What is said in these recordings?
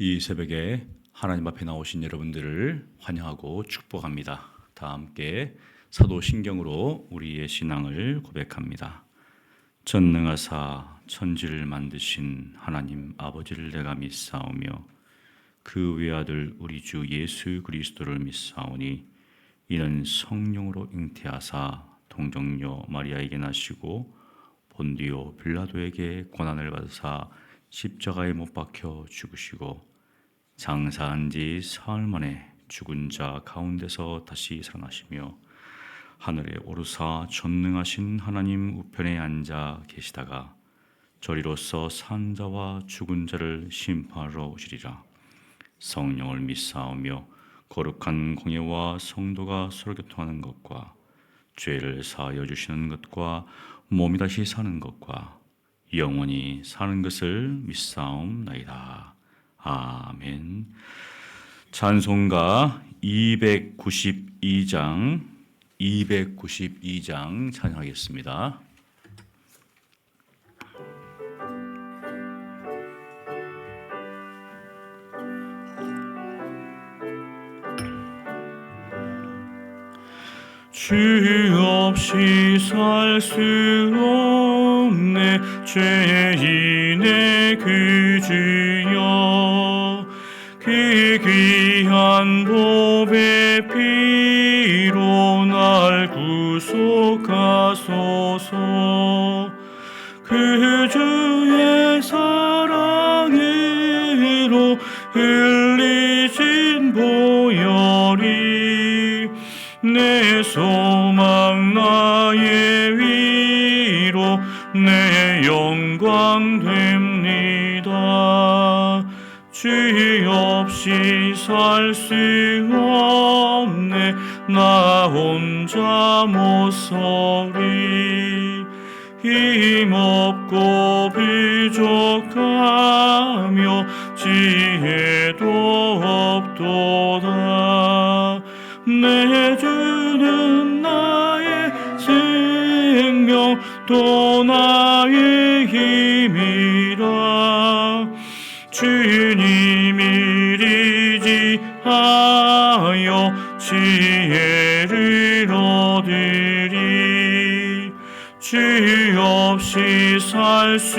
이 새벽에 하나님 앞에 나오신 여러분들을 환영하고 축복합니다. 다 함께 사도신경으로 우리의 신앙을 고백합니다. 전능하사 천지를 만드신 하나님 아버지를 내가 믿사오며 그 외아들 우리 주 예수 그리스도를 믿사오니 이는 성령으로 잉태하사 동정녀 마리아에게 나시고 본디오 빌라도에게 고난을 받으사 십자가에 못 박혀 죽으시고 장사한 지 사흘 만에 죽은 자 가운데서 다시 살아나시며 하늘에 오르사 전능하신 하나님 우편에 앉아 계시다가 저리로서 산 자와 죽은 자를 심판하러 오시리라. 성령을 믿사오며 거룩한 공예와 성도가 서로 교통하는 것과 죄를 사하여 주시는 것과 몸이 다시 사는 것과 영원히 사는 것을 믿사옵나이다. 아멘. 찬송가 292장 찬양하겠습니다. 주 없이 살 수 없네 죄인의 그 주여 그 귀한 보배 피로 날 구속하소서 그 주의 사랑으로 흘리신 보혈이 내 소망 나의 위로 내 영광 됩니다. 주 없이 살 수 없네 나 혼자 못 서리 힘없고 부족하며 지혜도 없도다. 내 주는 나의 생명 또 나의 힘이라. 주님이 의지하여 지혜를 얻으리. 주 없이 살 수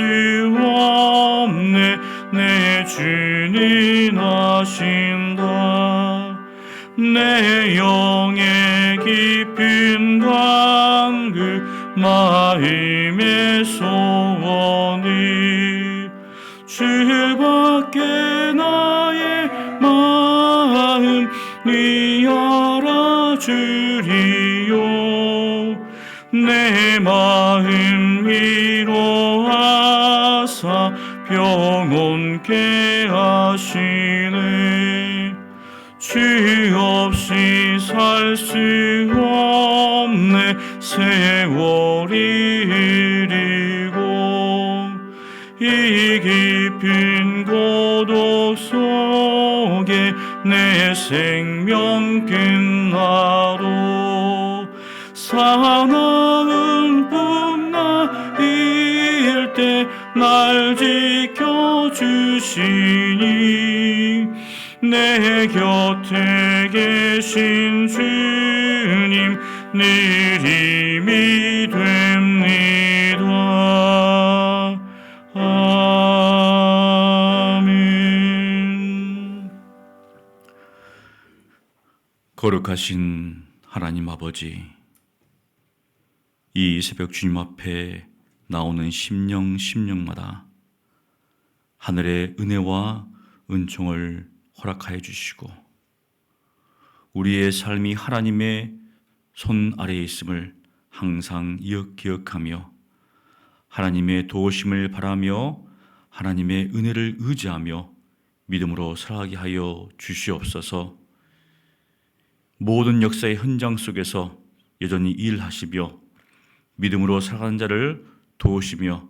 없네 내 주는 하신다. 내 영의 깊은 간구 마음의 소원을 주밖에 나의 마음이 알아주리요. 내 마음 위로하사 평온케 하시네. 주 없이 살 수 없네 세월이 흐르고 이 깊은 고독 속에 내 생명 끝나도 사나운 꿈 나일 때 날 지켜주시니 내 곁에 계신 주님 늘 힘이 됩니다. 아멘. 거룩하신 하나님 아버지, 이 새벽 주님 앞에 나오는 심령마다 하늘의 은혜와 은총을 허락하여 주시고 우리의 삶이 하나님의 손 아래에 있음을 항상 기억하며 하나님의 도우심을 바라며 하나님의 은혜를 의지하며 믿음으로 살아가게 하여 주시옵소서. 모든 역사의 현장 속에서 여전히 일하시며 믿음으로 살아가는 자를 도우시며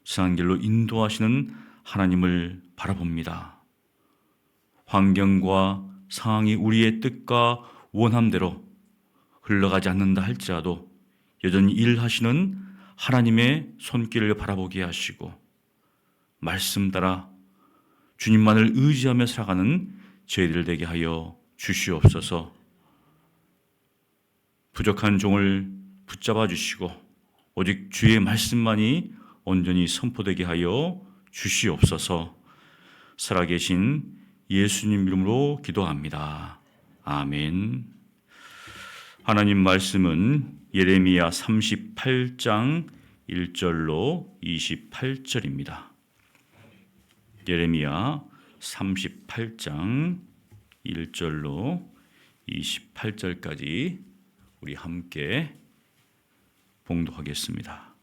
선한 길로 인도하시는 하나님을 바라봅니다. 환경과 상황이 우리의 뜻과 원함대로 흘러가지 않는다 할지라도 여전히 일하시는 하나님의 손길을 바라보게 하시고 말씀 따라 주님만을 의지하며 살아가는 저희들 되게 하여 주시옵소서. 부족한 종을 붙잡아 주시고 오직 주의 말씀만이 온전히 선포되게 하여 주시옵소서. 살아계신 예수님 이름으로 기도합니다. 아멘. 하나님 말씀은 예레미야 38장 1절로 28절입니다. 예레미야 38장 1절로 28절까지 우리 함께 봉독하겠습니다.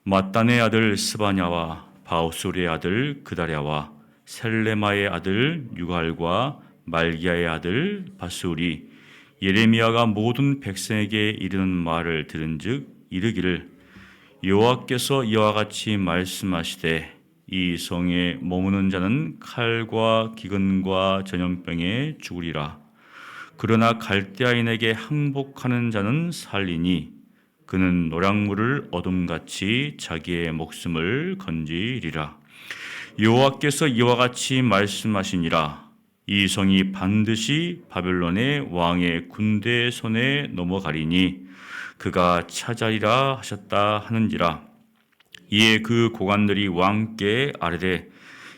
mattan의 아들 스바냐와 바오술의 아들 그다랴와 셀레마의 아들 유갈과 말기야의 아들 바술이 예레미야가 모든 백성에게 이르는 말을 들은즉 이르기를 여호와께서 이와 같이 말씀하시되 이 성에 머무는 자는 칼과 기근과 전염병에 죽으리라. 그러나 갈대아인에게 항복하는 자는 살리니 그는 노량물을 어둠같이 자기의 목숨을 건지리라. 여호와께서 이와 같이 말씀하시니라. 이 성이 반드시 바벨론의 왕의 군대의 손에 넘어가리니 그가 차자리라 하셨다 하는지라. 이에 그 고관들이 왕께 아뢰되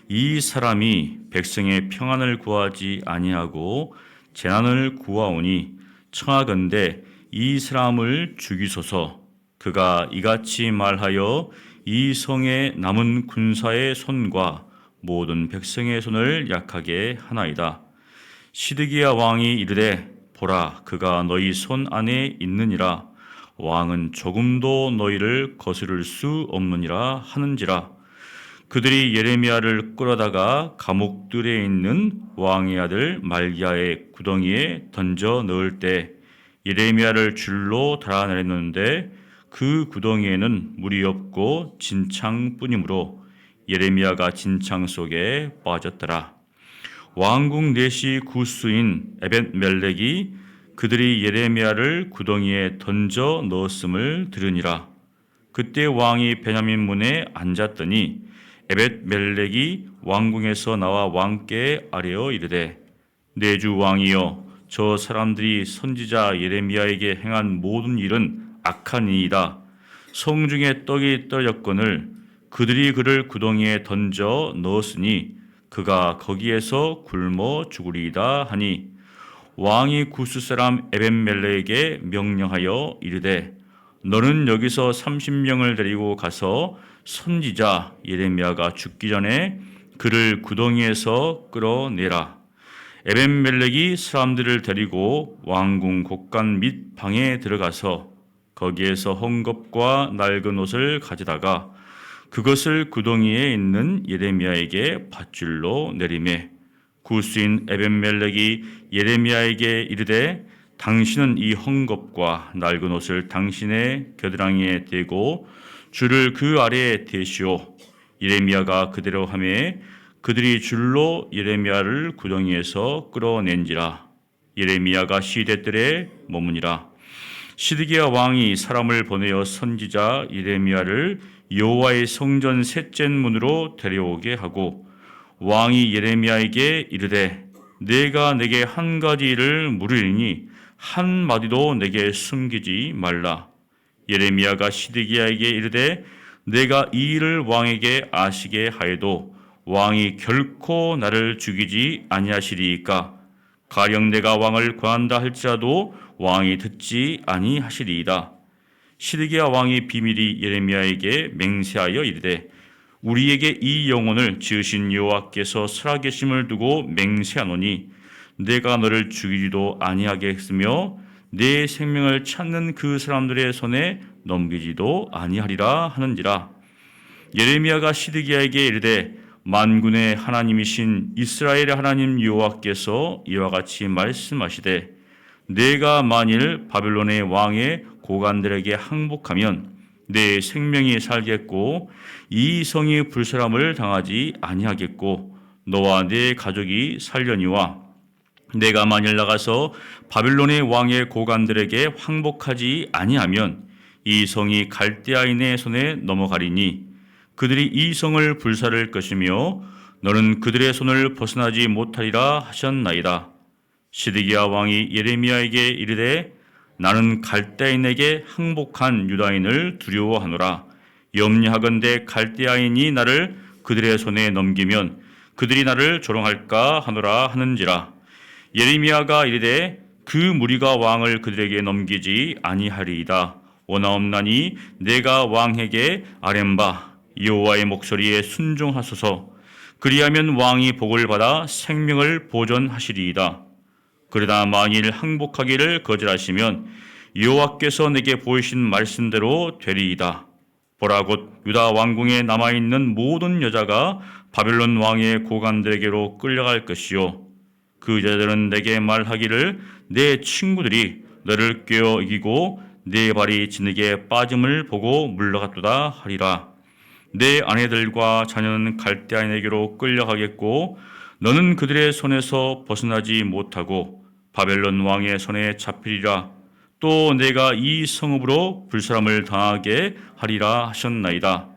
이 사람이 백성의 평안을 구하지 아니하고 재난을 구하오니 청하건대 이 사람을 죽이소서. 그가 이같이 말하여 이 성의 남은 군사의 손과 모든 백성의 손을 약하게 하나이다. 시드기야 왕이 이르되 보라 그가 너희 손 안에 있느니라. 왕은 조금도 너희를 거스를 수 없느니라 하는지라. 그들이 예레미야를 끌어다가 감옥들에 있는 왕의 아들 말기야의 구덩이에 던져 넣을 때 예레미야를 줄로 달아내렸는데 그 구덩이에는 물이 없고 진창뿐이므로 예레미야가 진창 속에 빠졌더라. 왕궁 내시 구스인 에벳멜렉이 그들이 예레미야를 구덩이에 던져 넣었음을 들으니라. 그때 왕이 베냐민 문에 앉았더니 에벳멜렉이 왕궁에서 나와 왕께 아뢰어 이르되 내 주 왕이여 저 사람들이 선지자 예레미야에게 행한 모든 일은 악하니이다. 성중에 떡이 떨어졌거늘 그들이 그를 구덩이에 던져 넣었으니 그가 거기에서 굶어 죽으리이다 하니 왕이 구스 사람 에벳멜렉에게 명령하여 이르되 너는 여기서 30명을 데리고 가서 선지자 예레미야가 죽기 전에 그를 구덩이에서 끌어내라. 에벳멜렉이 사람들을 데리고 왕궁 곳간 및 방에 들어가서 거기에서 헝겊과 낡은 옷을 가져다가 그것을 구덩이에 있는 예레미야에게 밧줄로 내리매 구스인 에벳멜렉이 예레미야에게 이르되 당신은 이 헝겊과 낡은 옷을 당신의 겨드랑이에 대고 줄을 그 아래에 대시오. 예레미야가 그대로 하매 그들이 줄로 예레미야를 구덩이에서 끌어낸지라. 예레미야가 시대들에 머무니라. 시드기야 왕이 사람을 보내어 선지자 예레미야를 여호와의 성전 셋째 문으로 데려오게 하고 왕이 예레미야에게 이르되 내가 내게 한 가지 일을 물으리니 한 마디도 내게 숨기지 말라. 예레미야가 시드기야에게 이르되 내가 이 일을 왕에게 아시게 하여도 왕이 결코 나를 죽이지 아니하시리이까. 가령 내가 왕을 구한다 할지라도 왕이 듣지 아니하시리이다. 시드기야 왕이 비밀이 예레미야에게 맹세하여 이르되 우리에게 이 영혼을 지으신 여호와께서 살아계심을 두고 맹세하노니 내가 너를 죽이지도 아니하겠으며 내 생명을 찾는 그 사람들의 손에 넘기지도 아니하리라 하는지라. 예레미야가 시드기야에게 이르되 만군의 하나님이신 이스라엘의 하나님 여호와께서 이와 같이 말씀하시되 내가 만일 바벨론의 왕의 고관들에게 항복하면 내 생명이 살겠고 이 성이 불사람을 당하지 아니하겠고 너와 네 가족이 살려니와 내가 만일 나가서 바벨론의 왕의 고관들에게 항복하지 아니하면 이 성이 갈대아인의 손에 넘어가리니 그들이 이 성을 불사를 것이며 너는 그들의 손을 벗어나지 못하리라 하셨나이다. 시드기야 왕이 예레미야에게 이르되 나는 갈대아인에게 항복한 유다인을 두려워하노라. 염려하건대 갈대아인이 나를 그들의 손에 넘기면 그들이 나를 조롱할까 하노라 하는지라. 예레미야가 이르되 그 무리가 왕을 그들에게 넘기지 아니하리이다. 원하옵나니 내가 왕에게 아뢰바 여호와의 목소리에 순종하소서. 그리하면 왕이 복을 받아 생명을 보존하시리이다. 그러나 만일 항복하기를 거절하시면 여호와께서 내게 보이신 말씀대로 되리이다. 보라 곧 유다 왕궁에 남아있는 모든 여자가 바벨론 왕의 고관들에게로 끌려갈 것이요 그 여자들은 내게 말하기를 내 친구들이 너를 꿰어 이기고 내 발이 진흙에 빠짐을 보고 물러갔도다 하리라. 내 아내들과 자녀는 갈대아인에게로 끌려가겠고 너는 그들의 손에서 벗어나지 못하고 바벨론 왕의 손에 잡히리라. 또 내가 이 성읍으로 불사람을 당하게 하리라 하셨나이다.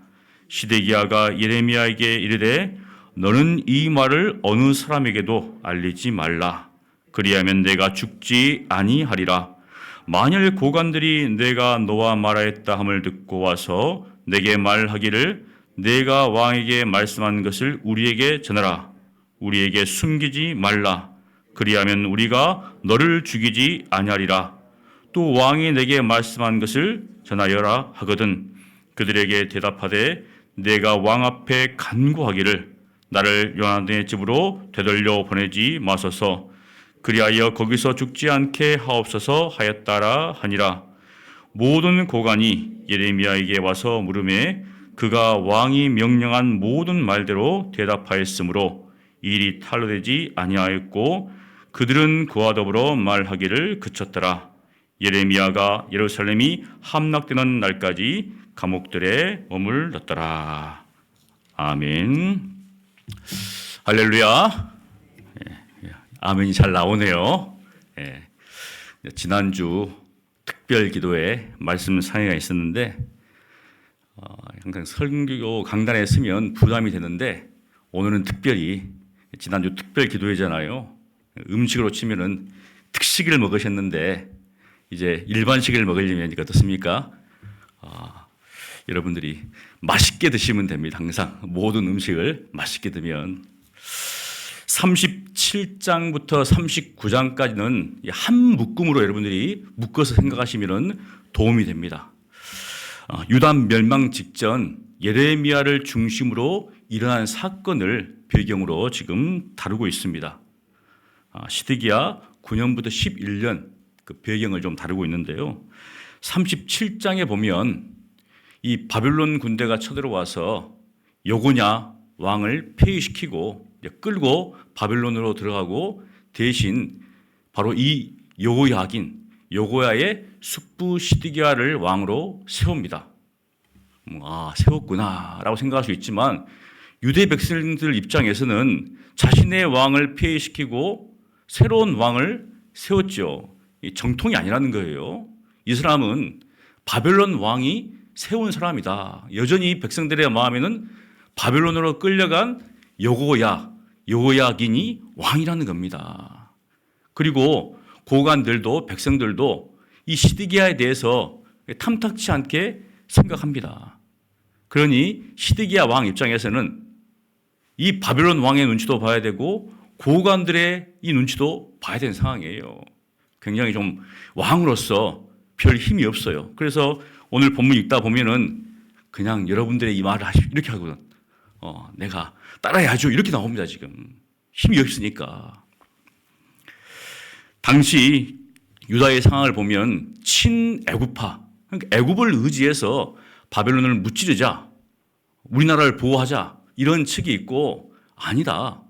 시드기야가 예레미야에게 이르되 너는 이 말을 어느 사람에게도 알리지 말라. 그리하면 내가 죽지 아니하리라. 만일 고관들이 내가 너와 말하였다 함을 듣고 와서 내게 말하기를 내가 왕에게 말씀한 것을 우리에게 전하라. 우리에게 숨기지 말라. 그리하면 우리가 너를 죽이지 아니하리라. 또 왕이 내게 말씀한 것을 전하여라 하거든 그들에게 대답하되 내가 왕 앞에 간구하기를 나를 요나단의 집으로 되돌려 보내지 마소서. 그리하여 거기서 죽지 않게 하옵소서 하였다라 하니라. 모든 고관이 예레미야에게 와서 물으매 그가 왕이 명령한 모든 말대로 대답하였으므로 일이 탈로되지 아니하였고 그들은 그와 더불어 말하기를 그쳤더라. 예레미야가 예루살렘이 함락되는 날까지 감옥들에 머물렀더라. 아멘. 할렐루야. 아멘이 잘 나오네요. 지난주 특별 기도회 말씀 상의가 있었는데 항상 설교 강단에 서면 부담이 되는데 오늘은 특별히 지난주 특별 기도회잖아요. 음식으로 치면은 특식을 먹으셨는데 이제 일반식을 먹으려면 어떻습니까? 여러분들이 맛있게 드시면 됩니다. 항상 모든 음식을 맛있게 드면 37장부터 39장까지는 한 묶음으로 여러분들이 묶어서 생각하시면 도움이 됩니다. 유다 멸망 직전 예레미야를 중심으로 일어난 사건을 배경으로 지금 다루고 있습니다. 시드기야 9년부터 11년 그 배경을 좀 다루고 있는데요. 37장에 보면 이 바벨론 군대가 쳐들어와서 여고냐 왕을 폐위시키고 끌고 바벨론으로 들어가고 대신 바로 이 여고야의 숙부 시드기야를 왕으로 세웁니다. 세웠구나라고 생각할 수 있지만 유대 백성들 입장에서는 자신의 왕을 폐위시키고 새로운 왕을 세웠죠. 정통이 아니라는 거예요. 이 사람은 바벨론 왕이 세운 사람이다. 여전히 백성들의 마음에는 바벨론으로 끌려간 여호야긴이 왕이라는 겁니다. 그리고 고관들도 백성들도 이 시드기야에 대해서 탐탁치 않게 생각합니다. 그러니 시드기야 왕 입장에서는 이 바벨론 왕의 눈치도 봐야 되고 고관들의 이 눈치도 봐야 되는 상황이에요. 굉장히 좀 왕으로서 별 힘이 없어요. 그래서 오늘 본문 읽다 보면은 그냥 여러분들의 이 말을 이렇게 하거든. 내가 따라야죠. 이렇게 나옵니다. 지금 힘이 없으니까. 당시 유다의 상황을 보면 친애굽파, 그러니까 애굽을 의지해서 바벨론을 무찌르자, 우리나라를 보호하자 이런 측이 있고 아니다.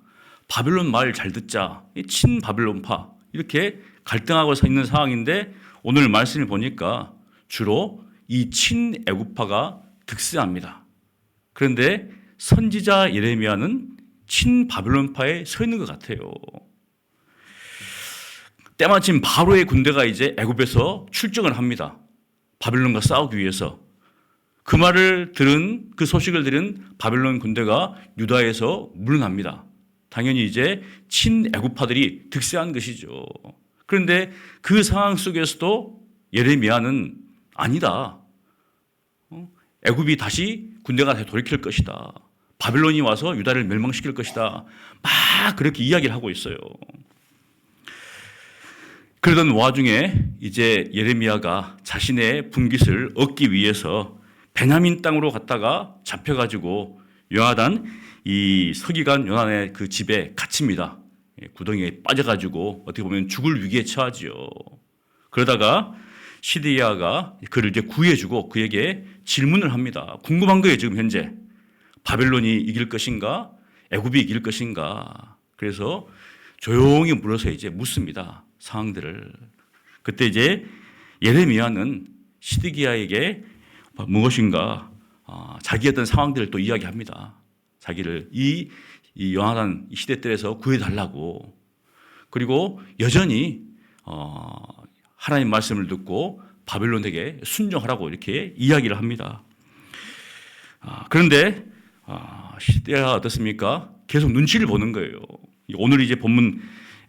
바벨론 말 잘 듣자. 친바벨론파 이렇게 갈등하고 서 있는 상황인데 오늘 말씀을 보니까 주로 이 친애굽파가 득세합니다. 그런데 선지자 예레미야는 친바벨론파에 서 있는 것 같아요. 때마침 바로의 군대가 이제 애굽에서 출정을 합니다. 바벨론과 싸우기 위해서. 그 말을 들은, 그 소식을 들은 바벨론 군대가 유다에서 물러납니다. 당연히 이제 친애굽파들이 득세한 것이죠. 그런데 그 상황 속에서도 예레미야는 아니다. 애굽이 다시 군대가 다시 돌이킬 것이다. 바벨론이 와서 유다를 멸망시킬 것이다. 막 그렇게 이야기를 하고 있어요. 그러던 와중에 이제 예레미야가 자신의 분깃을 얻기 위해서 베냐민 땅으로 갔다가 잡혀가지고 요나단, 이 서기관 요나단의 그 집에 갇힙니다. 구덩이에 빠져가지고 어떻게 보면 죽을 위기에 처하지요. 그러다가 시드기야가 그를 이제 구해주고 그에게 질문을 합니다. 궁금한 거예요, 지금 현재. 바벨론이 이길 것인가? 애굽이 이길 것인가? 그래서 조용히 물어서 이제 묻습니다. 상황들을. 그때 이제 예레미야는 시드기야에게 무엇인가 자기 어떤 상황들을 또 이야기합니다. 자기를 이 요나단 시대들에서 구해달라고. 그리고 여전히 하나님 말씀을 듣고 바벨론에게 순종하라고 이렇게 이야기를 합니다. 그런데 시대가 어떻습니까? 계속 눈치를 보는 거예요. 오늘 이제 본문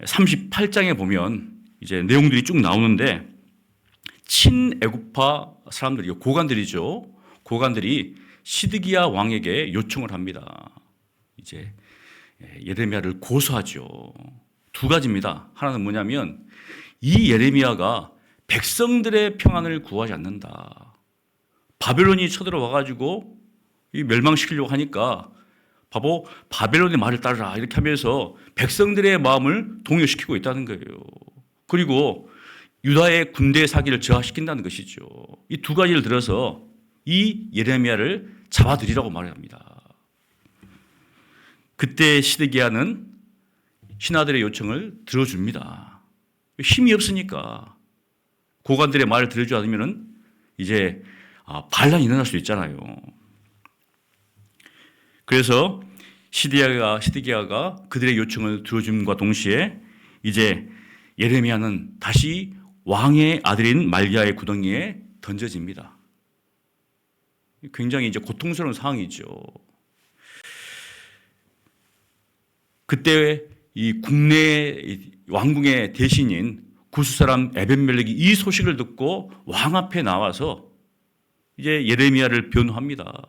38장에 보면 이제 내용들이 쭉 나오는데 친애굽파 사람들이 고관들이죠. 고관들이 시드기야 왕에게 요청을 합니다. 이제 예레미야를 고소하죠. 두 가지입니다. 하나는 뭐냐면 이 예레미야가 백성들의 평안을 구하지 않는다. 바벨론이 쳐들어와 가지고 멸망시키려고 하니까 바보 바벨론의 말을 따르라 이렇게 하면서 백성들의 마음을 동요시키고 있다는 거예요. 그리고 유다의 군대 사기를 저하시킨다는 것이죠. 이 두 가지를 들어서 이 예레미야를 잡아들이라고 말합니다. 그때 시드기야는 신하들의 요청을 들어줍니다. 힘이 없으니까 고관들의 말을 들어주지 않으면 이제 반란이 일어날 수 있잖아요. 그래서 시드기야가 그들의 요청을 들어줌과 동시에 이제 예레미야는 다시 왕의 아들인 말기야의 구덩이에 던져집니다. 굉장히 이제 고통스러운 상황이죠. 그때 이 국내 왕궁의 대신인 구스 사람 에벤멜렉이 이 소식을 듣고 왕 앞에 나와서 이제 예레미야를 변호합니다.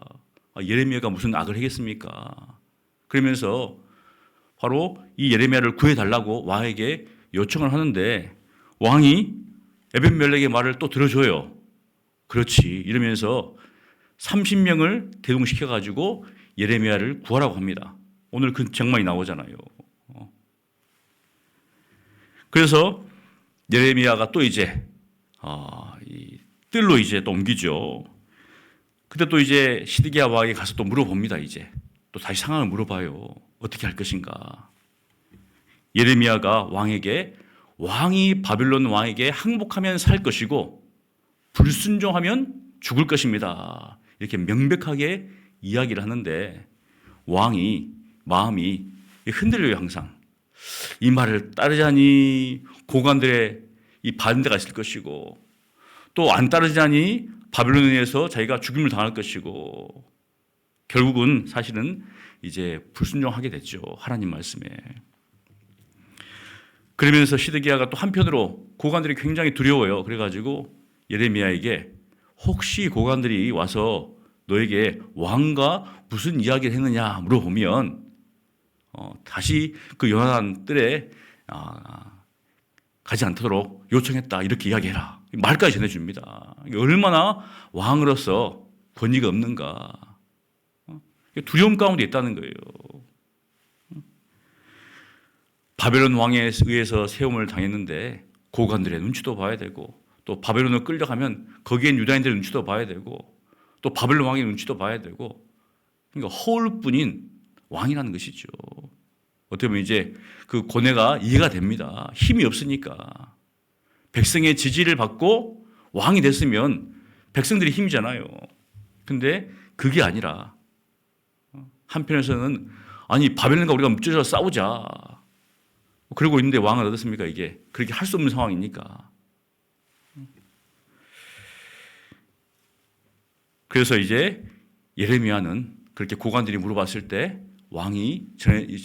예레미야가 무슨 악을 하겠습니까? 그러면서 바로 이 예레미야를 구해달라고 왕에게 요청을 하는데 왕이 에벤멜렉의 말을 또 들어줘요. 그렇지 이러면서 30명을 대동시켜가지고 예레미야를 구하라고 합니다. 오늘 그 장면이 나오잖아요. 그래서 예레미야가 또 이제 이 뜰로 이제 또 옮기죠. 그때 또 이제 시드기야 왕에게 가서 또 물어봅니다. 이제 또 다시 상황을 물어봐요. 어떻게 할 것인가? 예레미야가 왕에게 왕이 바벨론 왕에게 항복하면 살 것이고 불순종하면 죽을 것입니다. 이렇게 명백하게 이야기를 하는데 왕이 마음이 흔들려요. 항상 이 말을 따르자니 고관들의 이 반대가 있을 것이고 또 안 따르자니 바벨론에 의해서 자기가 죽임을 당할 것이고 결국은 사실은 이제 불순종하게 됐죠. 하나님 말씀에. 그러면서 시드기야가 또 한편으로 고관들이 굉장히 두려워요. 그래가지고 예레미야에게 혹시 고관들이 와서 너에게 왕과 무슨 이야기를 했느냐 물어보면 다시 그 요나단 뜰에 가지 않도록 요청했다 이렇게 이야기해라. 말까지 전해줍니다. 얼마나 왕으로서 권위가 없는가. 두려움 가운데 있다는 거예요. 바벨론 왕에 의해서 세움을 당했는데 고관들의 눈치도 봐야 되고 또 바벨론을 끌려가면 거기엔 유다인들의 눈치도 봐야 되고 또 바벨론 왕의 눈치도 봐야 되고 그러니까 허울 뿐인 왕이라는 것이죠. 어떻게 보면 이제 그 고뇌가 이해가 됩니다. 힘이 없으니까. 백성의 지지를 받고 왕이 됐으면 백성들이 힘이잖아요. 근데 그게 아니라 한편에서는 아니 바벨론과 우리가 뭉쳐서 싸우자. 그러고 있는데 왕은 어떻습니까? 이게 그렇게 할 수 없는 상황이니까. 그래서 이제 예레미야는 그렇게 고관들이 물어봤을 때 왕이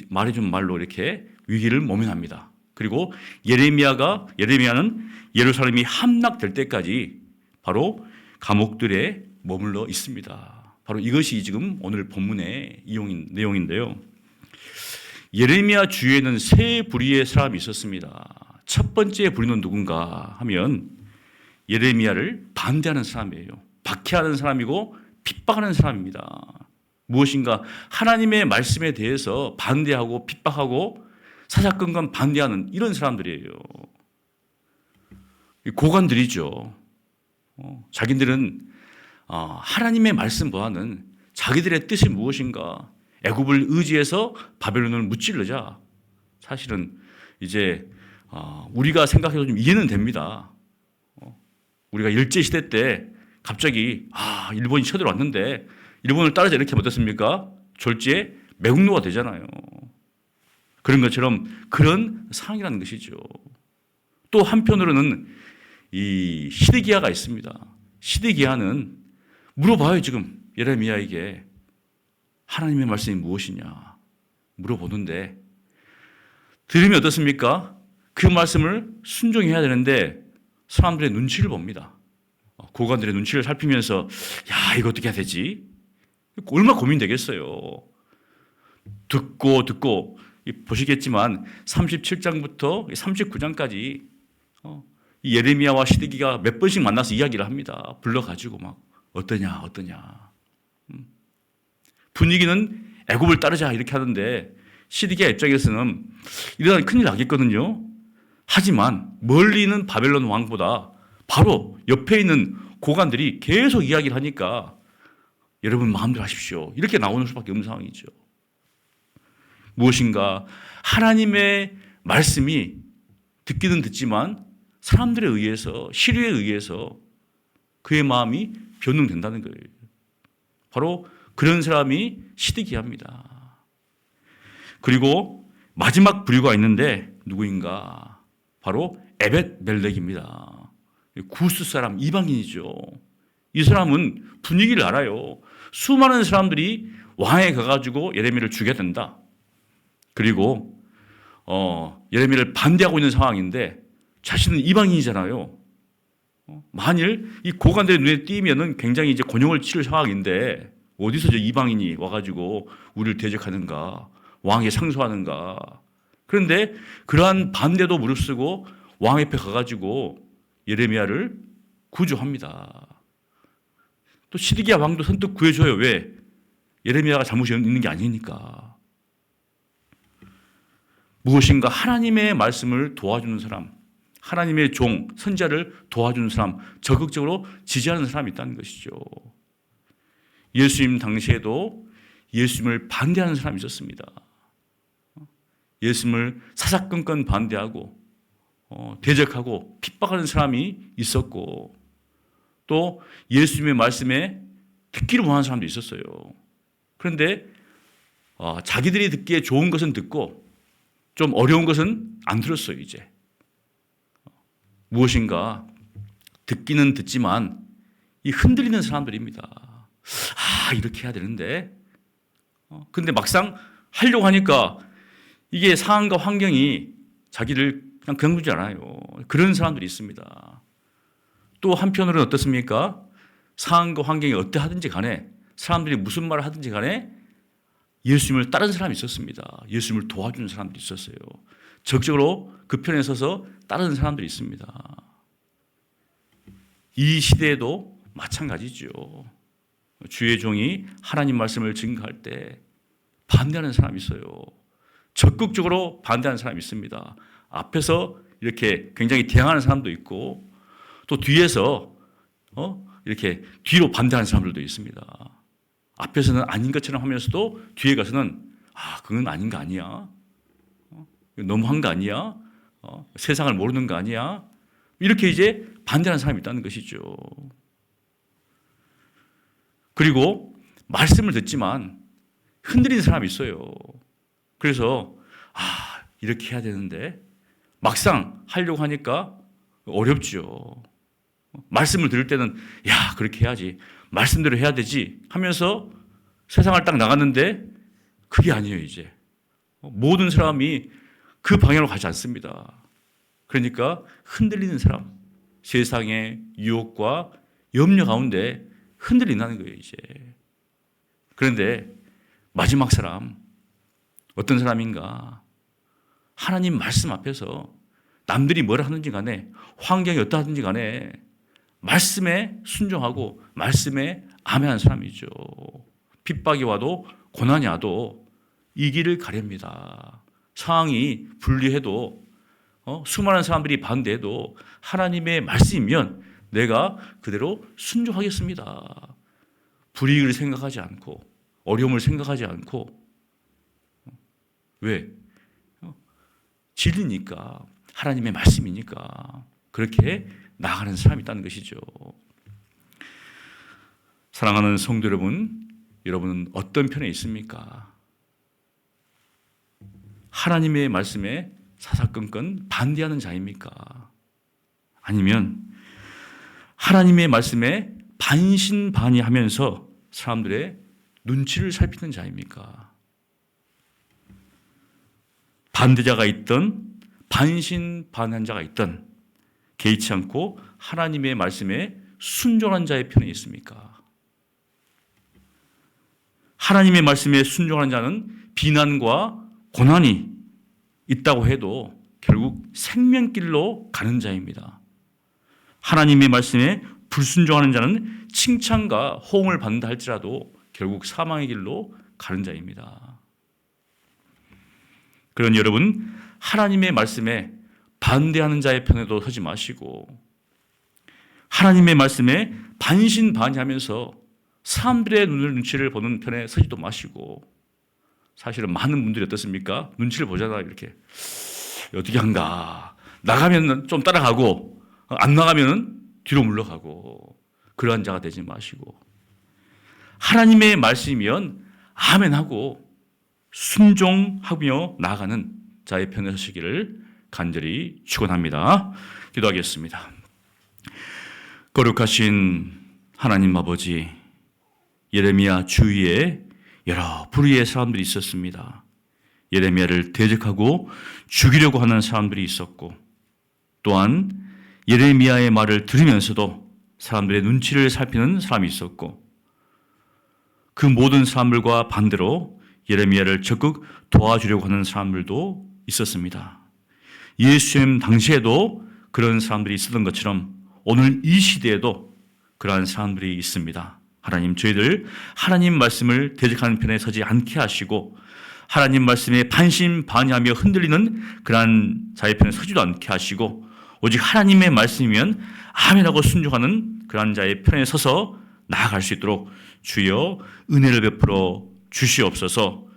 말해준 말로 이렇게 위기를 모면합니다. 그리고 예레미야는 예루살렘이 함락될 때까지 바로 감옥들에 머물러 있습니다. 바로 이것이 지금 오늘 본문의 내용인데요. 예레미야 주위에는 세 부류의 사람이 있었습니다. 첫 번째 부류는 누군가 하면 예레미야를 반대하는 사람이에요. 박해하는 사람이고 핍박하는 사람입니다. 무엇인가 하나님의 말씀에 대해서 반대하고 핍박하고 사사건건 반대하는 이런 사람들이에요. 고관들이죠. 자기들은 하나님의 말씀보다는 자기들의 뜻이 무엇인가 애굽을 의지해서 바벨론을 무찌르자. 사실은 이제 우리가 생각해도 좀 이해는 됩니다. 우리가 일제시대 때 갑자기 일본이 쳐들어왔는데 일본을 따르자 이렇게 못했습니까? 졸지에 매국노가 되잖아요. 그런 것처럼 그런 상황이라는 것이죠. 또 한편으로는 이 시드기야가 있습니다. 시드기야는 물어봐요. 지금 예레미야에게 하나님의 말씀이 무엇이냐 물어보는데 들으면 어떻습니까? 그 말씀을 순종해야 되는데 사람들의 눈치를 봅니다. 고관들의 눈치를 살피면서 야 이거 어떻게 해야 되지? 얼마나 고민되겠어요. 듣고 보시겠지만 37장부터 39장까지 예레미야와 시드기가 몇 번씩 만나서 이야기를 합니다. 불러가지고 막 어떠냐. 분위기는 애굽을 따르자 이렇게 하는데 시드기야 입장에서는 이러다 큰일 나겠거든요. 하지만 멀리 있는 바벨론 왕보다 바로 옆에 있는 고관들이 계속 이야기를 하니까 여러분 마음대로 하십시오. 이렇게 나오는 수밖에 없는 상황이죠. 무엇인가 하나님의 말씀이 듣기는 듣지만 사람들에 의해서 시류에 의해서 그의 마음이 변동된다는 거예요. 바로 그런 사람이 시드기야입니다. 그리고 마지막 부류가 있는데 누구인가? 바로 에벳멜렉입니다. 구스 사람 이방인이죠. 이 사람은 분위기를 알아요. 수많은 사람들이 왕에 가가지고 예레미야를 죽여야 된다. 그리고 예레미야를 반대하고 있는 상황인데 자신은 이방인이잖아요. 만일 이 고관들의 눈에 띄면은 굉장히 이제 곤욕을 치를 상황인데 어디서 저 이방인이 와가지고 우리를 대적하는가, 왕에 상소하는가. 그런데 그러한 반대도 무릅쓰고 왕 옆에 가가지고 예레미야를 구조합니다. 또 시드기야 왕도 선뜻 구해줘요. 왜? 예레미야가 잘못이 있는 게 아니니까. 무엇인가 하나님의 말씀을 도와주는 사람, 하나님의 종, 선자를 도와주는 사람, 적극적으로 지지하는 사람이 있다는 것이죠. 예수님 당시에도 예수님을 반대하는 사람이 있었습니다. 예수님을 사사건건 반대하고 대적하고 핍박하는 사람이 있었고 또 예수님의 말씀에 듣기를 원하는 사람도 있었어요. 그런데 자기들이 듣기에 좋은 것은 듣고 좀 어려운 것은 안 들었어요. 이제 무엇인가 듣기는 듣지만 이 흔들리는 사람들입니다. 이렇게 해야 되는데 근데 막상 하려고 하니까 이게 상황과 환경이 자기를 그냥 두지 않아요. 그런 사람들이 있습니다. 또 한편으로는 어떻습니까? 상황과 환경이 어떠하든지 간에 사람들이 무슨 말을 하든지 간에 예수님을 따르는 사람이 있었습니다. 예수님을 도와주는 사람들이 있었어요. 적극적으로 그 편에 서서 따르는 사람들이 있습니다. 이 시대에도 마찬가지죠. 주의 종이 하나님 말씀을 증거할 때 반대하는 사람이 있어요. 적극적으로 반대하는 사람이 있습니다. 앞에서 이렇게 굉장히 대항하는 사람도 있고 또 뒤에서 이렇게 뒤로 반대하는 사람들도 있습니다. 앞에서는 아닌 것처럼 하면서도 뒤에 가서는 그건 아닌 거 아니야? 너무한 거 아니야? 세상을 모르는 거 아니야? 이렇게 이제 반대하는 사람이 있다는 것이죠. 그리고 말씀을 듣지만 흔들리는 사람이 있어요. 그래서 이렇게 해야 되는데 막상 하려고 하니까 어렵죠. 말씀을 들을 때는 그렇게 해야지. 말씀대로 해야 되지 하면서 세상을 딱 나갔는데 그게 아니에요, 이제. 모든 사람이 그 방향으로 가지 않습니다. 그러니까 흔들리는 사람, 세상의 유혹과 염려 가운데 흔들린다는 거예요, 이제. 그런데 마지막 사람, 어떤 사람인가? 하나님 말씀 앞에서 남들이 뭐라 하는지 간에, 환경이 어떠하든지 간에 말씀에 순종하고 말씀에 아멘하는 사람이죠. 핍박이 와도 고난이 와도 이 길을 가렵니다. 상황이 불리해도 수많은 사람들이 반대해도 하나님의 말씀이면 내가 그대로 순종하겠습니다. 불이익을 생각하지 않고 어려움을 생각하지 않고. 왜? 진리니까, 하나님의 말씀이니까 그렇게 나아가는 사람이 있다는 것이죠. 사랑하는 성도 여러분, 여러분은 어떤 편에 있습니까? 하나님의 말씀에 사사건건 반대하는 자입니까? 아니면 하나님의 말씀에 반신반의하면서 사람들의 눈치를 살피는 자입니까? 반대자가 있던 반신반의한 자가 있던 개의치 않고 하나님의 말씀에 순종한 자의 편에 있습니까? 하나님의 말씀에 순종하는 자는 비난과 고난이 있다고 해도 결국 생명길로 가는 자입니다. 하나님의 말씀에 불순종하는 자는 칭찬과 호응을 받는다 할지라도 결국 사망의 길로 가는 자입니다. 그러니 여러분, 하나님의 말씀에 반대하는 자의 편에도 서지 마시고 하나님의 말씀에 반신반의하면서 사람들의 눈치를 보는 편에 서지도 마시고, 사실은 많은 분들이 어떻습니까? 눈치를 보잖아요. 이렇게 어떻게 한가, 나가면 좀 따라가고 안 나가면 뒤로 물러가고, 그러한 자가 되지 마시고 하나님의 말씀이면 아멘하고 순종하며 나아가는 자의 편에 서시기를 간절히 축원합니다. 기도하겠습니다. 거룩하신 하나님 아버지, 예레미야 주위에 여러 부류의 사람들이 있었습니다. 예레미야를 대적하고 죽이려고 하는 사람들이 있었고, 또한 예레미야의 말을 들으면서도 사람들의 눈치를 살피는 사람이 있었고, 그 모든 사람들과 반대로 예레미야를 적극 도와주려고 하는 사람들도 있었습니다. 예수님 당시에도 그런 사람들이 있었던 것처럼 오늘 이 시대에도 그러한 사람들이 있습니다. 하나님, 저희들 하나님 말씀을 대적하는 편에 서지 않게 하시고 하나님 말씀에 반신반의하며 흔들리는 그러한 자의 편에 서지도 않게 하시고, 오직 하나님의 말씀이면 아멘하고 순종하는 그러한 자의 편에 서서 나아갈 수 있도록 주여 은혜를 베풀어 주시옵소서.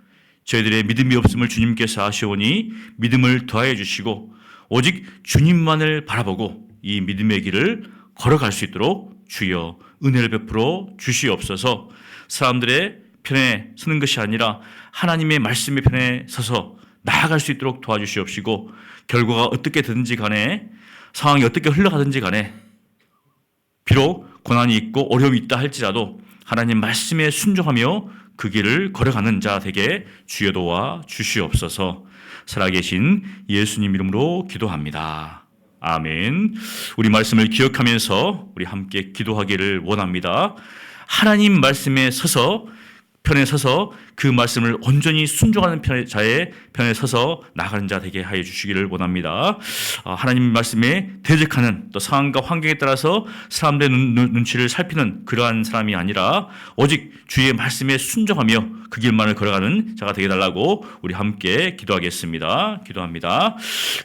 저희들의 믿음이 없음을 주님께서 아시오니 믿음을 더하여 주시고 오직 주님만을 바라보고 이 믿음의 길을 걸어갈 수 있도록 주여 은혜를 베풀어 주시옵소서. 사람들의 편에 서는 것이 아니라 하나님의 말씀의 편에 서서 나아갈 수 있도록 도와주시옵시고, 결과가 어떻게 되든지 간에, 상황이 어떻게 흘러가든지 간에, 비록 고난이 있고 어려움이 있다 할지라도 하나님 말씀에 순종하며 그 길을 걸어가는 자 되게 주여 도와 주시옵소서. 살아계신 예수님 이름으로 기도합니다. 아멘. 우리 말씀을 기억하면서 우리 함께 기도하기를 원합니다. 하나님 말씀에 편에 서서 그 말씀을 온전히 순종하는 자의 편에 서서 나가는 자 되게 하여 주시기를 원합니다. 하나님 말씀에 대적하는, 또 상황과 환경에 따라서 사람들의 눈치를 살피는 그러한 사람이 아니라 오직 주의 말씀에 순종하며 그 길만을 걸어가는 자가 되게 달라고 우리 함께 기도하겠습니다. 기도합니다.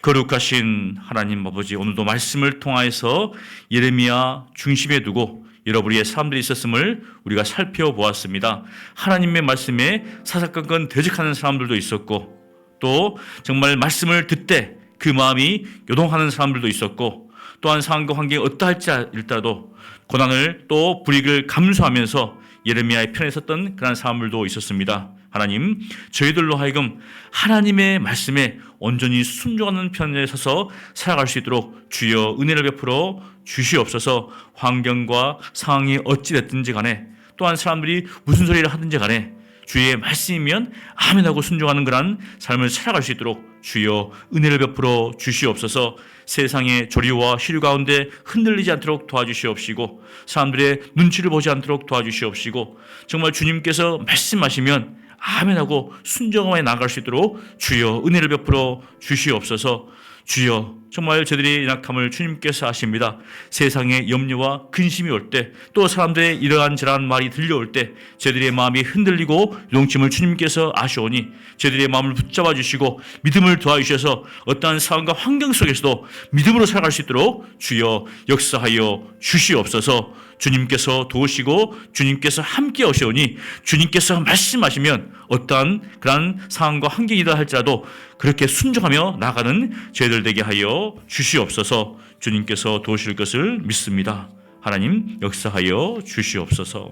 거룩하신 하나님 아버지, 오늘도 말씀을 통하여서 예레미야 중심에 두고 여러 부류의 사람들이 있었음을 우리가 살펴보았습니다. 하나님의 말씀에 사사건건 대적하는 사람들도 있었고, 또 정말 말씀을 듣되 그 마음이 요동하는 사람들도 있었고, 또한 상황과 환경이 어떠할지 일더라도 고난을 또 불이익을 감수하면서 예레미야의 편에 섰던 그런 사람들도 있었습니다. 하나님, 저희들로 하여금 하나님의 말씀에 온전히 순종하는 편에 서서 살아갈 수 있도록 주여 은혜를 베풀어 주시옵소서. 환경과 상황이 어찌 됐든지 간에, 또한 사람들이 무슨 소리를 하든지 간에 주의 말씀이면 아멘하고 순종하는 그런 삶을 살아갈 수 있도록 주여 은혜를 베풀어 주시옵소서. 세상의 조리와 시류 가운데 흔들리지 않도록 도와주시옵시고, 사람들의 눈치를 보지 않도록 도와주시옵시고, 정말 주님께서 말씀하시면 아멘하고 순종하며 나아갈 수 있도록 주여 은혜를 베풀어 주시옵소서. 주여, 정말 저들의 연약함을 주님께서 아십니다. 세상의 염려와 근심이 올 때, 또 사람들의 이러한저러한 말이 들려올 때 저들의 마음이 흔들리고 요동침을 주님께서 아시오니 저들의 마음을 붙잡아 주시고 믿음을 도와주셔서 어떠한 상황과 환경 속에서도 믿음으로 살아갈 수 있도록 주여 역사하여 주시옵소서. 주님께서 도우시고 주님께서 함께 오시오니 주님께서 말씀하시면 어떠한 그런 상황과 환경이다 할지라도 그렇게 순종하며 나가는 저희들 되게 하여 주시옵소서. 주님께서 도우실 것을 믿습니다. 하나님 역사하여 주시옵소서.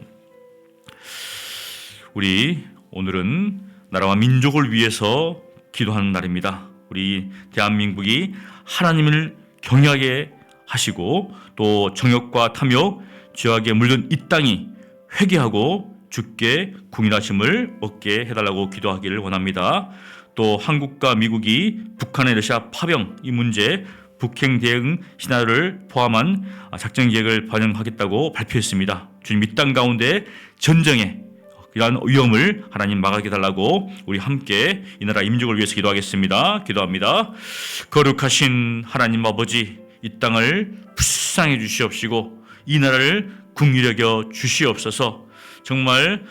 우리 오늘은 나라와 민족을 위해서 기도하는 날입니다. 우리 대한민국이 하나님을 경외하게 하시고 또 정욕과 탐욕, 죄악에 물든 이 땅이 회개하고 주께 궁일하심을 얻게 해달라고 기도하기를 원합니다. 또 한국과 미국이 북한의 러시아 파병 이 문제 북행 대응 시나리오를 포함한 작전 계획을 반영하겠다고 발표했습니다. 주님 이 땅 가운데 전쟁에 이러한 위험을 하나님 막아게 해달라고 우리 함께 이 나라 민족을 위해서 기도하겠습니다. 기도합니다. 거룩하신 하나님 아버지, 이 땅을 불쌍히 주시옵시고 이 나라를 긍휼히 여겨 주시옵소서. 정말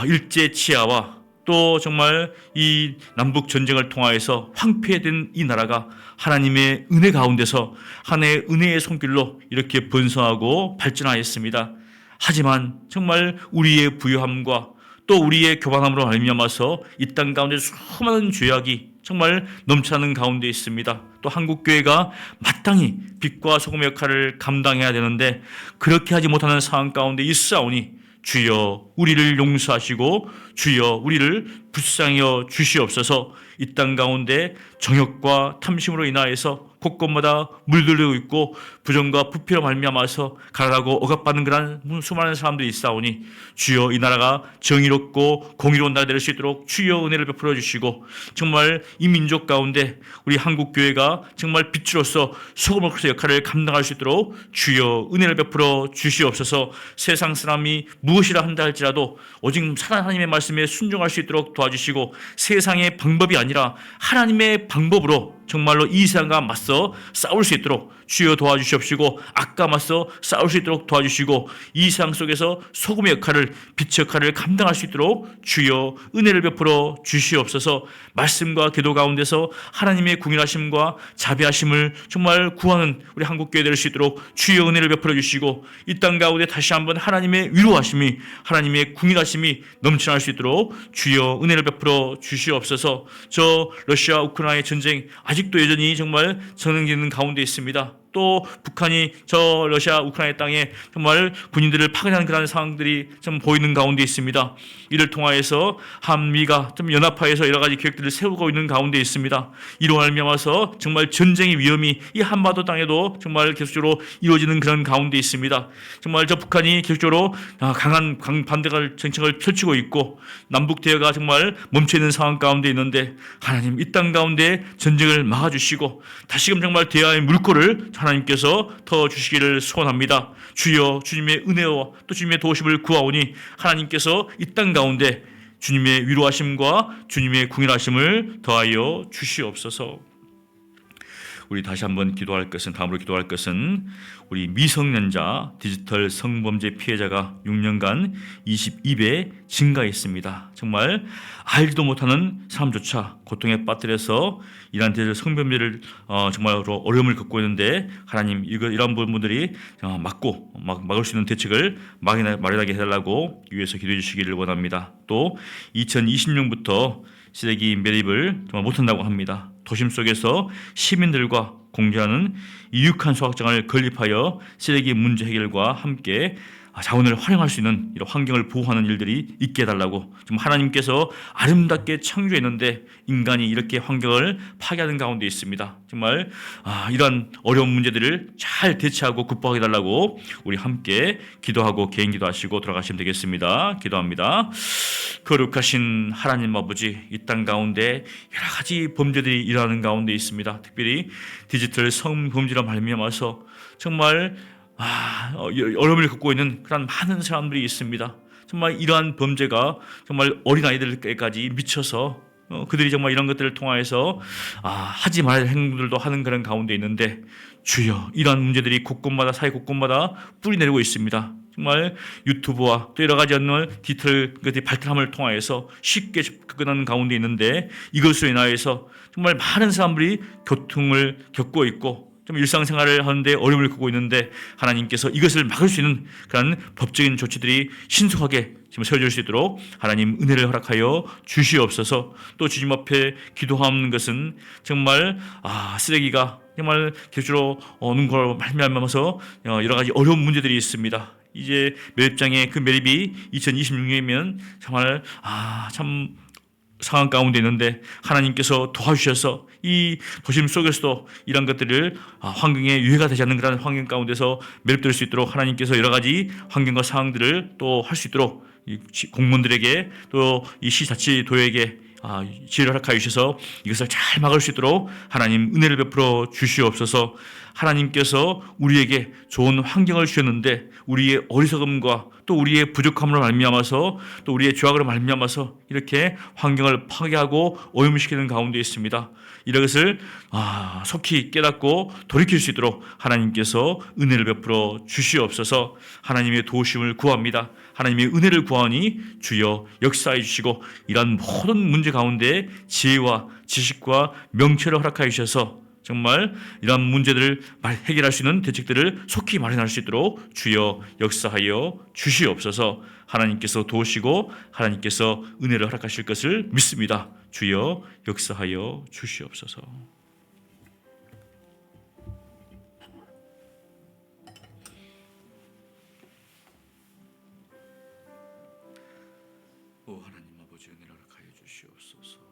일제치하와 또 정말 이 남북 전쟁을 통하여서 황폐된 이 나라가 하나님의 은혜 가운데서 하나님의 은혜의 손길로 이렇게 번성하고 발전하였습니다. 하지만 정말 우리의 부유함과 또 우리의 교만함으로 말미암아서 이 땅 가운데 수많은 죄악이 정말 넘쳐나는 가운데 있습니다. 또 한국교회가 마땅히 빛과 소금의 역할을 감당해야 되는데 그렇게 하지 못하는 상황 가운데 있사오니 주여 우리를 용서하시고 주여 우리를 불쌍히 여겨 주시옵소서. 이 땅 가운데 정욕과 탐심으로 인하여서 곳곳마다 물들고 있고 부정과 부패로 말미암아서 가라고 억압받는 그런 수많은 사람들이 있사오니 주여 이 나라가 정의롭고 공의로운 나라 될 수 있도록 주여 은혜를 베풀어 주시고 정말 이 민족 가운데 우리 한국교회가 정말 빛으로서 소금으로서 역할을 감당할 수 있도록 주여 은혜를 베풀어 주시옵소서. 세상 사람이 무엇이라 한다 할지라도 오직 하나님의 말씀에 순종할 수 있도록 도와주시고 세상의 방법이 아니라 하나님의 방법으로 정말로 이 세상과 맞서 싸울 수 있도록 주여 도와주시옵시고 악과 맞서 싸울 수 있도록 도와주시고 이 세상 속에서 소금의 역할을 빛의 역할을 감당할 수 있도록 주여 은혜를 베풀어 주시옵소서. 말씀과 기도 가운데서 하나님의 궁일하심과 자비하심을 정말 구하는 우리 한국교회 될 수 있도록 주여 은혜를 베풀어 주시고 이 땅 가운데 다시 한번 하나님의 위로하심이 하나님의 궁일하심이 넘쳐날 수 있도록 주여 은혜를 베풀어 주시옵소서. 저 러시아 우크라이나의 전쟁 아직도 여전히 정말 진행되는 가운데 있습니다. 또 북한이 저 러시아 우크라이나 땅에 정말 군인들을 파견하는 그런 상황들이 좀 보이는 가운데 있습니다. 이를 통하여서 한미가 좀 연합하여서 여러 가지 계획들을 세우고 있는 가운데 있습니다. 이로 말미암아서 정말 전쟁의 위험이 이 한반도 땅에도 정말 계속적으로 이루어지는 그런 가운데 있습니다. 정말 저 북한이 계속적으로 강한 반대갈 정책을 펼치고 있고 남북 대화가 정말 멈춰 있는 상황 가운데 있는데 하나님 이 땅 가운데 전쟁을 막아주시고 다시금 정말 대화의 물꼬를 하나님께서 더 주시기를 소원합니다. 주여 주님의 은혜와 또 주님의 도우심을 구하오니 하나님께서 이 땅 가운데 주님의 위로하심과 주님의 궁일하심을 더하여 주시옵소서. 우리 다시 한번 다음으로 기도할 것은 우리 미성년자 디지털 성범죄 피해자가 6년간 22배 증가했습니다. 정말 알지도 못하는 사람조차 고통에 빠뜨려서 이러한 디지털 성범죄를 정말로 어려움을 겪고 있는데 하나님 이런 부분들이 막을 수 있는 대책을 마련하게 해달라고 위해서 기도해 주시기를 원합니다. 또 2020년부터 쓰레기 매립을 정말 못한다고 합니다. 도심 속에서 시민들과 공존하는 이육한 소각장을 건립하여 쓰레기 문제 해결과 함께 자원을 활용할 수 있는 이런 환경을 보호하는 일들이 있게 해달라고, 좀 하나님께서 아름답게 창조했는데 인간이 이렇게 환경을 파괴하는 가운데 있습니다. 정말 이러한 어려운 문제들을 잘 대처하고 극복하게 해달라고 우리 함께 기도하고 개인 기도하시고 들어가시면 되겠습니다. 기도합니다. 거룩하신 하나님 아버지, 이 땅 가운데 여러 가지 범죄들이 일어나는 가운데 있습니다. 특별히 디지털 성범죄로 말미암아서 정말 어려움을 겪고 있는 그런 많은 사람들이 있습니다. 정말 이러한 범죄가 정말 어린아이들까지 미쳐서 그들이 정말 이런 것들을 통하여서 하지 말아야 할 행동들도 하는 그런 가운데 있는데, 주여, 이러한 문제들이 곳곳마다, 사회 곳곳마다 뿌리 내리고 있습니다. 정말 유튜브와 또 여러 가지 디지털 것들이 발달함을 통하여서 쉽게 접근하는 가운데 있는데, 이것으로 인하여서 정말 많은 사람들이 고통을 겪고 있고 좀 일상생활을 하는데 어려움을 겪고 있는데, 하나님께서 이것을 막을 수 있는 그런 법적인 조치들이 신속하게 지금 세워질 수 있도록 하나님 은혜를 허락하여 주시옵소서. 또 주님 앞에 기도하는 것은 정말 쓰레기가 정말 계주로 오는 걸 말미암아서 여러 가지 어려운 문제들이 있습니다. 이제 매립장의 그 매립이 2026년이면 정말 참 상황 가운데 있는데, 하나님께서 도와주셔서 이 도심 속에서도 이런 것들을 환경에 유해가 되지 않는 그런 환경 가운데서 매립될 수 있도록 하나님께서 여러 가지 환경과 상황들을 또 할 수 있도록 공무원들에게 또 이 시자치도에게 지혜를 허락하여 주셔서 이것을 잘 막을 수 있도록 하나님 은혜를 베풀어 주시옵소서. 하나님께서 우리에게 좋은 환경을 주셨는데 우리의 어리석음과 또 우리의 부족함으로 말미암아서 또 우리의 죄악으로 말미암아서 이렇게 환경을 파괴하고 오염시키는 가운데 있습니다. 이것을 속히 깨닫고 돌이킬 수 있도록 하나님께서 은혜를 베풀어 주시옵소서. 하나님의 도우심을 구합니다. 하나님의 은혜를 구하니 주여 역사해 주시고 이러한 모든 문제 가운데 지혜와 지식과 명철을 허락하여 주셔서 정말 이러한 문제들을 해결할 수 있는 대책들을 속히 마련할 수 있도록 주여 역사하여 주시옵소서. 하나님께서 도우시고 하나님께서 은혜를 허락하실 것을 믿습니다. 주여 역사하여 주시옵소서. 오 하나님 아버지, 은혜를 허락하여 주시옵소서.